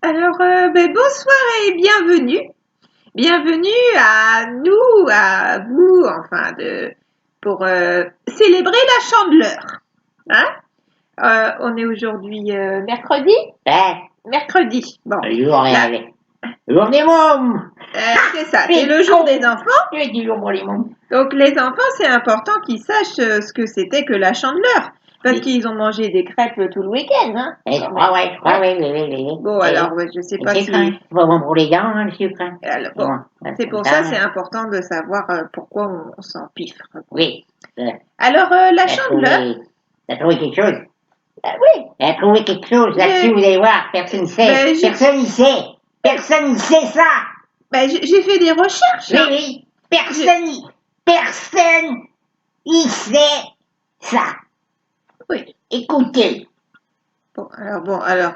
Alors, bonsoir et bienvenue. Bienvenue à nous, à vous, enfin, pour célébrer la Chandeleur. Hein? On est aujourd'hui mercredi? Ouais, Mercredi. Bon, le jour des mômes. c'est ça, c'est le jour des enfants. Oui, du jour pour les mômes. Donc, les enfants, c'est important qu'ils sachent ce que c'était que la Chandeleur. Parce Oui. qu'ils ont mangé des crêpes tout le week-end. Hein? Je crois, oui. Bon, alors, ouais, je sais pas si... C'est pas bon pour les dents, hein, le sucre. Hein. Alors, bon, c'est pour ça, c'est important de savoir pourquoi on s'empiffre. Oui. Alors, la Chandeleur... T'as trouvé quelque chose? Oui. T'as trouvé quelque chose là-dessus, vous allez voir, personne ne sait. Ben, Personne ne sait. Personne ne sait ça. Ben, j'ai fait des recherches. Oui, oui. Personne ne sait ça. Oui. Écoutez. Bon, alors,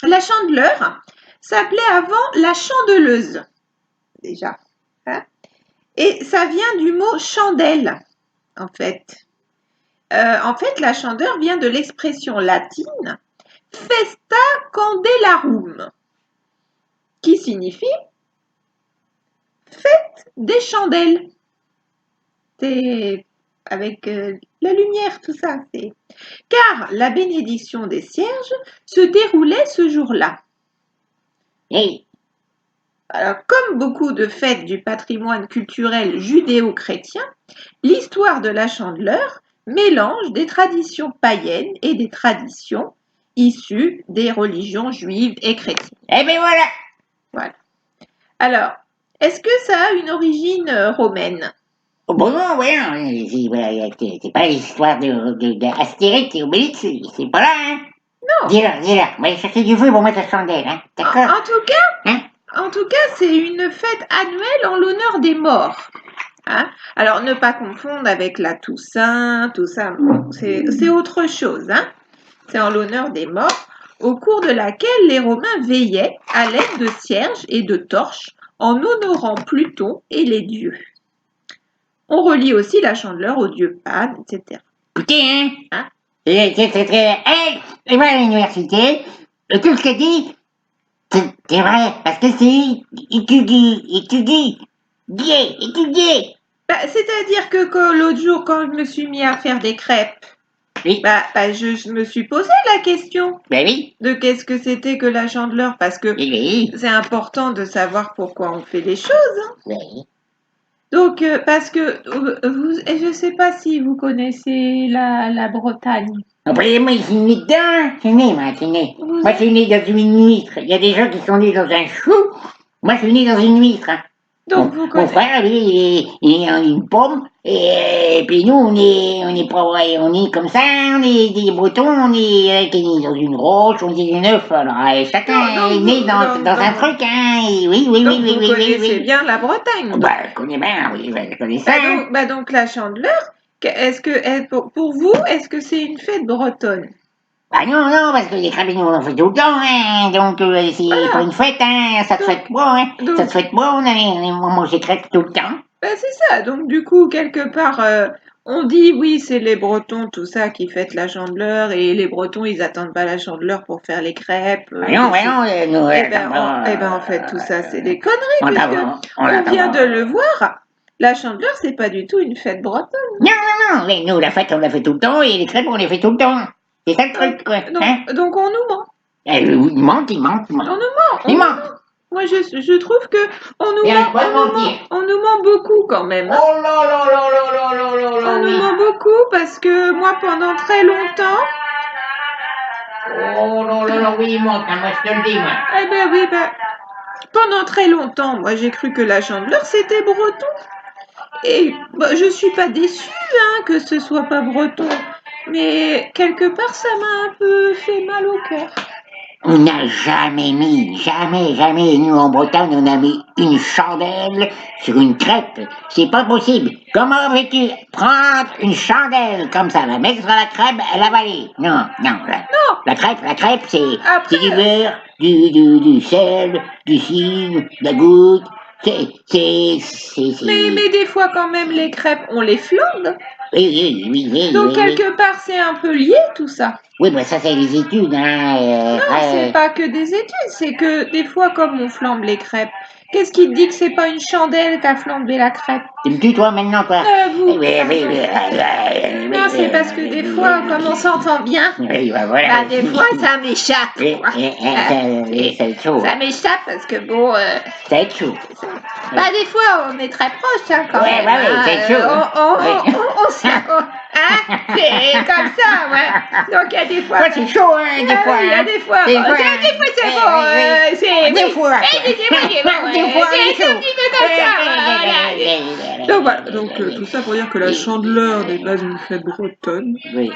la Chandeleur s'appelait avant la Chandeleuse, déjà. Hein? Et ça vient du mot chandelle, en fait. La Chandeleur vient de l'expression latine Festa Candelarum, qui signifie fête des chandelles. C'est avec la lumière, tout ça. Car la bénédiction des cierges se déroulait ce jour-là. Oui. Alors, comme beaucoup de fêtes du patrimoine culturel judéo-chrétien, l'histoire de la Chandeleur mélange des traditions païennes et des traditions issues des religions juives et chrétiennes. Eh bien voilà. Voilà. Alors, est-ce que ça a une origine romaine? Oh, bon, non, ouais, c'est pas l'histoire de Astérix et Obélix, c'est pas là, hein. Non. Dis-leur, on va aller chercher du feu pour mettre la chandelle, hein, d'accord? En tout cas, c'est une fête annuelle en l'honneur des morts. Hein? Alors, ne pas confondre avec la Toussaint, tout ça, bon, c'est autre chose. Hein? C'est en l'honneur des morts, au cours de laquelle les Romains veillaient à l'aide de cierges et de torches en honorant Pluton et les dieux. On relie aussi la Chandeleur au dieu Pan, etc. Écoutez, hein, c'est très... Hey, et moi à l'université, et tout ce qu'elle dit, c'est vrai, parce que c'est étudier. C'est-à-dire que l'autre jour, quand je me suis mis à faire des crêpes, Oui. Je me suis posé la question Ben oui. de qu'est-ce que c'était que la Chandeleur, parce que Oui. c'est important de savoir pourquoi on fait les choses. Hein. Oui. Donc, parce que je ne sais pas si vous connaissez la Bretagne. Après, moi, je suis né dedans, moi, je suis né dans une huître. Il y a des gens qui sont nés dans un chou. Moi, je suis né dans une huître. Hein. Donc, Mon frère, lui, il est en une pomme. Et puis nous, on est comme ça, on est des Bretons, on est né dans une roche, on est des neufs. Alors, chacun est né dans un truc, hein. Et oui. Vous connaissez bien la Bretagne. Bah, je connais bien, oui, je connais ça. Donc, la Chandeleur, pour vous, est-ce que c'est une fête bretonne? Bah non, parce que les crêpes, nous, on en fait tout le temps, hein. Donc, c'est pas une fête, hein. Ça te fête pas, hein. Ça te fête pas, on mange des crêpes tout le temps. Ben c'est ça. Donc, du coup, quelque part, on dit, oui, c'est les Bretons, tout ça, qui fêtent la Chandeleur. Et les Bretons, ils attendent pas la Chandeleur pour faire les crêpes. Nous, En fait, tout ça, c'est des conneries, puisque on vient de le voir. La Chandeleur, c'est pas du tout une fête bretonne. Non, mais nous, la fête, on la fait tout le temps, et les crêpes, on les fait tout le temps. C'est ça le truc, quoi. Donc, on nous ment. Il ment. On nous ment. Moi, je trouve que on nous ment beaucoup quand même. Hein. Oh là. On nous ment beaucoup parce que moi, pendant très longtemps. Oh là, oui, il ment, moi je te le dis, moi. Eh ben oui, pendant très longtemps, moi, j'ai cru que la Chandeleur, c'était breton. Et je suis pas déçue hein, que ce soit pas breton. Mais quelque part, ça m'a un peu fait mal au cœur. On n'a jamais, nous en Bretagne, on a mis une chandelle sur une crêpe. C'est pas possible. Comment veux-tu prendre une chandelle comme ça, la mettre sur la crêpe, à l'avaler? Non. La crêpe, c'est du beurre, du sel, du cidre, de la goutte. Mais des fois, quand même, les crêpes, on les flambe. Oui. Donc, quelque part, c'est un peu lié, tout ça. Oui, mais ça, c'est les études, hein. Non, c'est pas que des études, c'est que des fois, comme on flambe les crêpes, qu'est-ce qui te dit que c'est pas une chandelle qu'a flambé la crêpe? Tu me tues, toi, maintenant, toi? Vous. Non, c'est parce que des fois, comme on s'entend bien, Oui, bah voilà. bah, des fois, ça m'échappe, quoi. Ça va être chaud. Ça m'échappe parce que bon, Ça va être chaud. bah des fois on est très proches hein, quand même. Ouais, c'est chaud. C'est comme ça, ouais. Donc il y a des fois. Ouais, c'est chaud, hein, des fois. Il y a des fois. Des fois c'est bon. C'est des fois. Des fois, c'est un petit peu comme ça. Voilà. Donc voilà, tout ça pour dire que la chandeleur n'est pas une fête bretonne. Oui.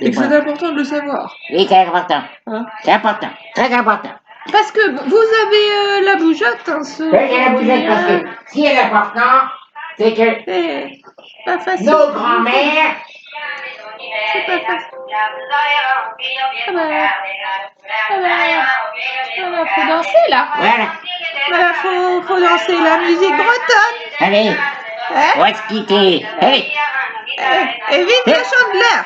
Et que c'est important de le savoir. Oui, c'est important. Hein? C'est important. Très important. Parce que vous avez la bougeotte, hein, Oui, il y a la bougeotte parce que ce qui est important, c'est que c'est pas facile. nos grands-mères. C'est pas facile. Faut danser là. Voilà. Faut danser la musique bretonne. Allez, Hein? on va se quitter. Allez. Et vive la chandeleur.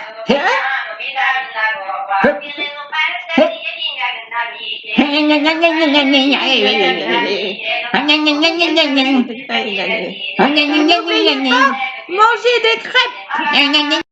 N'oubliez pas, manger des crêpes.